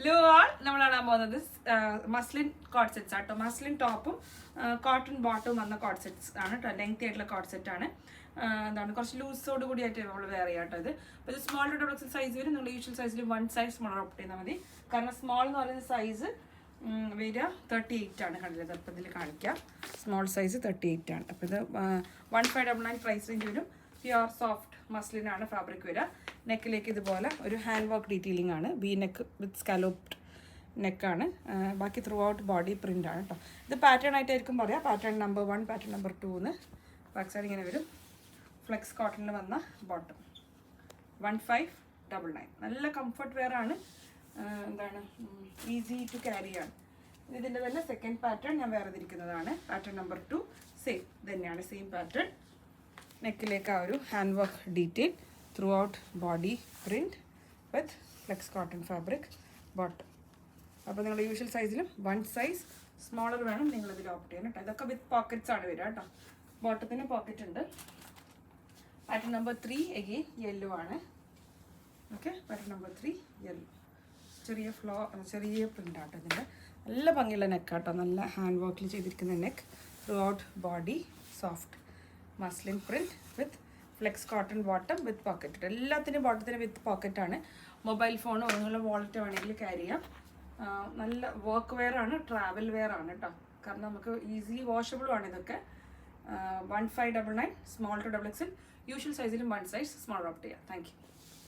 Law ആൾ നമ്മൾ കാണാൻ പോകുന്നത് മസ്ലിൻ കോഡ് സെറ്റ്സ് ആട്ടോ. മസ്ലിൻ ടോപ്പും കോട്ടൺ ബോട്ടും വന്ന കോഡ് സെറ്റ്സ് ആണ് കേട്ടോ. ലെങ്തി ആയിട്ടുള്ള കോഡ് സെറ്റ് ആണ്. എന്താണ് കുറച്ച് ലൂസോട് കൂടിയായിട്ട് നമ്മൾ വേറെ ആട്ടോ ഇത്. അപ്പോൾ ഇത് small to double XL size വരും. നിങ്ങൾ യൂഷ്വൽ സൈസിൽ 1 സൈസ് സ്മോളർ ഓപ്റ്റ് ചെയ്താൽ മതി. കാരണം സ്മോൾ എന്ന് പറയുന്ന സൈസ് വരിക 38 ആണ്. കണ്ടില്ല, അപ്പോൾ ഇതിൽ കാണിക്കാം. സ്മോൾ സൈസ് 38 ആണ്. അപ്പോൾ ഇത് 1599 പ്രൈസ് റേഞ്ച് വരും. പ്യുവർ സോഫ്റ്റ് മസ്ലിൻ ആണ് ഫാബ്രിക് വരിക. നെക്കിലേക്ക് ഇതുപോലെ ഒരു ഹാൻഡ് വർക്ക് ഡീറ്റെയിലിംഗ് ആണ്. വി നെക്ക് വിത്ത് സ്കാലോപ്ഡ് നെക്കാണ്. ബാക്കി ത്രൂ ഔട്ട് ബോഡി പ്രിൻ്റ് ആണ് കേട്ടോ. ഇത് പാറ്റേൺ ആയിട്ടായിരിക്കും പറയാം. പാറ്റേൺ നമ്പർ 1, പാറ്റേൺ നമ്പർ 2 എന്ന് ബാക്ക് സൈഡ് ഇങ്ങനെ വരും. ഫ്ലെക്സ് കോട്ടണിൽ വന്ന ബോട്ടം 1599. നല്ല കംഫർട്ട് വെയർ ആണ്. എന്താണ് ഈസി ടു ക്യാരി ആണ്. ഇതിൻ്റെ തന്നെ സെക്കൻഡ് പാറ്റേൺ ഞാൻ വേറെ തിരിക്കുന്നതാണ്. പാറ്റേൺ നമ്പർ 2 സെയിം തന്നെയാണ്. Same pattern. നെക്കിലേക്ക് ആ ഒരു hand work detail, throughout body print with flex cotton fabric bottom. അപ്പോൾ നിങ്ങൾ യൂഷ്വൽ സൈസിലും 1 സൈസ് സ്മോളർ വേണം നിങ്ങളിതിൽ ഓപ്റ്റ് ചെയ്യണം കേട്ടോ. ഇതൊക്കെ വിത്ത് പോക്കറ്റ്സ് ആണ് വരിക കേട്ടോ. ബോട്ടത്തിന് പോക്കറ്റ് ഉണ്ട്. പാറ്റേൺ നമ്പർ 3 എഗെയിൻ യെല്ലോ ആണ്. Okay, pattern number 3 yellow. ചെറിയ പ്രിൻ്റ് ആട്ടോ ഇതിൻ്റെ. നല്ല ഭംഗിയുള്ള നെക്കാട്ടോ. നല്ല ഹാൻഡ് വർക്കിൽ ചെയ്തിരിക്കുന്ന neck. Through out body soft muslin print with flex cotton bottom with pocket. എല്ലാത്തിനും ബോട്ടത്തിന് വിത്ത് പോക്കറ്റാണ്. മൊബൈൽ ഫോണോ നിങ്ങളുടെ വാളറ്റ് വേണമെങ്കിൽ ക്യാരി ചെയ്യാം. നല്ല വർക്ക് വെയർ ആണ്, ട്രാവൽ വെയർ ആണ് കേട്ടോ. കാരണം നമുക്ക് ഈസിലി വാഷബിളും ആണ് ഇതൊക്കെ. 1599 small to double XL. Usual സൈസിലും 1 സൈസ് സ്മോൾ ഓപ്റ്റ് ചെയ്യാം. Thank U.